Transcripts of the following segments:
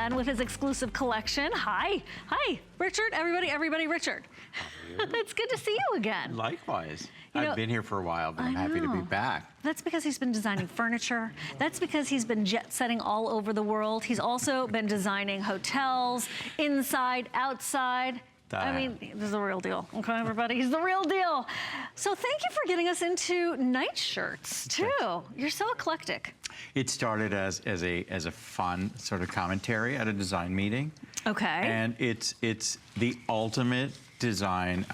And with his exclusive collection. Hi, Richard, everybody, Richard. It's good to see you again. Likewise. I've been here for a while, but I'm happy to be back. That's because he's been designing furniture. That's because he's been jet setting all over the world. He's also been designing hotels, inside, outside. I mean, this is the real deal, okay, everybody? He's the real deal. So thank you for getting us into night shirts, too. You're so eclectic. It started as a fun sort of commentary at a design meeting. Okay. And it's the ultimate design.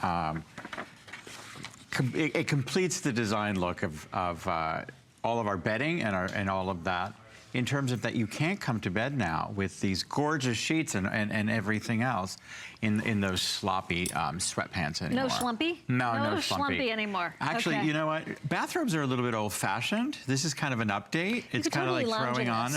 It completes the design look of all of our bedding and all of that. In terms of that, you can't come to bed now with these gorgeous sheets and everything else in those sloppy sweatpants anymore. No schlumpy? No schlumpy anymore. Actually, you know what? Bathrobes are a little bit old-fashioned. This is kind of an update. It's kind of like throwing on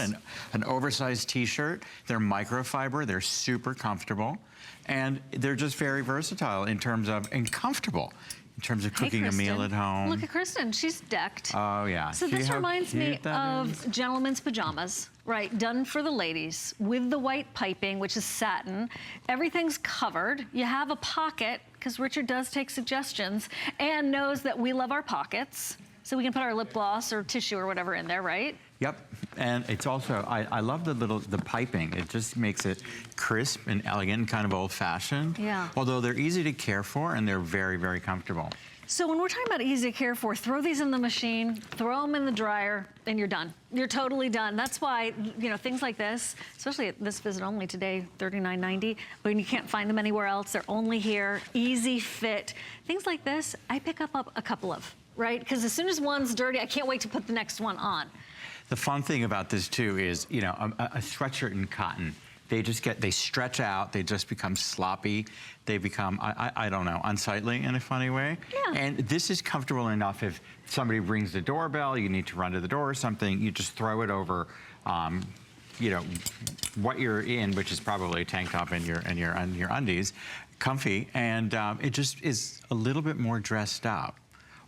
an oversized t-shirt. They're microfiber. They're super comfortable. And they're just very versatile in terms of, and comfortable. In terms of cooking a meal at home. Look at Kristen, she's decked. Oh yeah. So this reminds me of gentlemen's pajamas, right? Done for the ladies with the white piping, which is satin. Everything's covered. You have a pocket, because Richard does take suggestions and knows that we love our pockets. So we can put our lip gloss or tissue or whatever in there, right? Yep, and it's also, I love the piping. It just makes it crisp and elegant and kind of old-fashioned. Yeah. Although they're easy to care for and they're very, very comfortable. So when we're talking about easy to care for, throw these in the machine, throw them in the dryer, and you're done. You're totally done. That's why, you know, things like this, especially at this visit only today, $39.90, but you can't find them anywhere else. They're only here, easy fit. Things like this, I pick up a couple of, right? Because as soon as one's dirty, I can't wait to put the next one on. The fun thing about this too is, you know, a sweatshirt in cotton, they stretch out, they just become sloppy, they become, I don't know, unsightly in a funny way. Yeah. And this is comfortable enough if somebody rings the doorbell, you need to run to the door or something, you just throw it over, you know, what you're in, which is probably a tank top and your undies, comfy, and it just is a little bit more dressed up.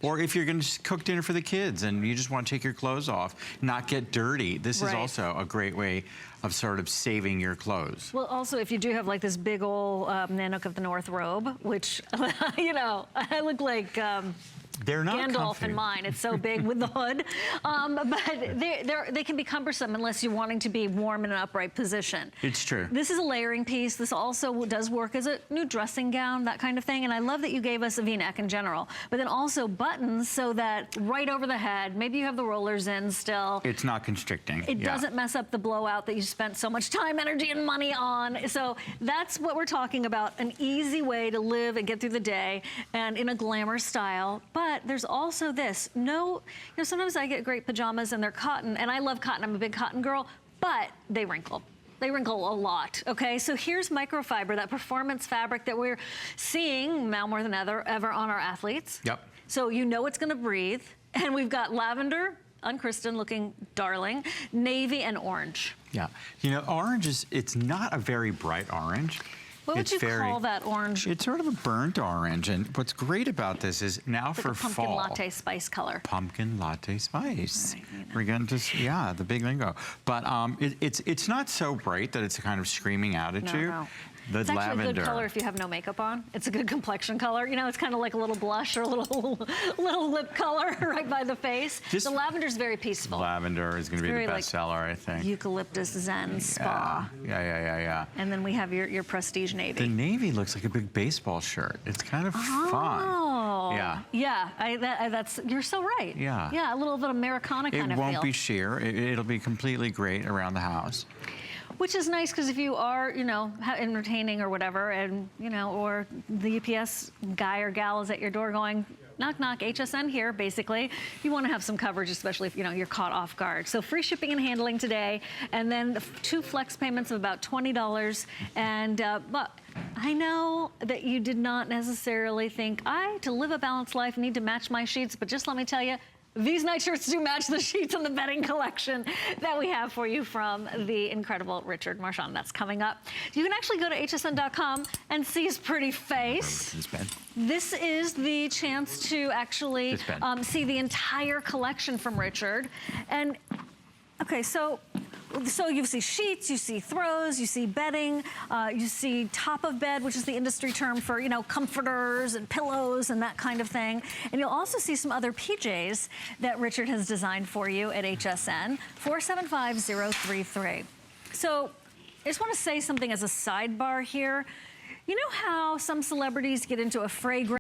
Or if you're gonna cook dinner for the kids and you just want to take your clothes off, not get dirty, this is also a great way of sort of saving your clothes. Well, also, if you do have like this big old Nanook of the North robe, which, you know, I look like they're not Gandalf comfy. in mine. It's so big with the hood. But they can be cumbersome unless you're wanting to be warm in an upright position. It's true. This is a layering piece. This also does work as a new dressing gown, that kind of thing. And I love that you gave us a V-neck in general. But then also buttons so that right over the head, maybe you have the rollers in still. It's not constricting. It doesn't mess up the blowout that you spent so much time, energy, and money on. So that's what we're talking about, an easy way to live and get through the day and in a glamour style. But there's also this, you know, sometimes I get great pajamas and they're cotton, and I love cotton, I'm a big cotton girl, but they wrinkle. They wrinkle a lot, okay? So here's microfiber, that performance fabric that we're seeing now more than ever on our athletes. Yep. So you know it's gonna breathe. And we've got lavender, on Kristen looking darling, navy and orange. Yeah, you know, orange is, it's not a very bright orange. What would you call that orange? It's sort of a burnt orange, and what's great about this is now like for a pumpkin fall. latte spice color. Pumpkin latte spice. We're going to, yeah, the big lingo. But it's not so bright that it's kind of screaming out at you. No. The it's actually a good color if you have no makeup on. It's a good complexion color. You know, it's kind of like a little blush or a little lip color right by the face. The lavender's very peaceful. Lavender is going to be the best seller, I think. Eucalyptus Zen Spa. Yeah. And then we have your prestige navy. The navy looks like a big baseball shirt. It's kind of fun. Yeah, you're so right. Yeah, a little bit Americana kind of feel. It won't be sheer. It'll be completely great around the house. Which is nice because if you are, you know, entertaining or whatever, and, you know, or the UPS guy or gal is at your door going, knock, knock, HSN here, basically. You want to have some coverage, especially if, you know, you're caught off guard. So free shipping and handling today, and then the 2 flex payments of about $20. And, but I know that you did not necessarily think, to live a balanced life, need to match my sheets, but just let me tell you, these night shirts do match the sheets in the bedding collection that we have for you from the incredible Richard Mishaan. That's coming up. You can actually go to hsn.com and see his pretty face. This is the chance to actually see the entire collection from Richard. And, okay, so So you see sheets, you see throws, you see bedding, you see top of bed, which is the industry term for, you know, comforters and pillows and that kind of thing. And you'll also see some other PJs that Richard has designed for you at HSN, 475033. So I just want to say something as a sidebar here. You know how some celebrities get into a fragrance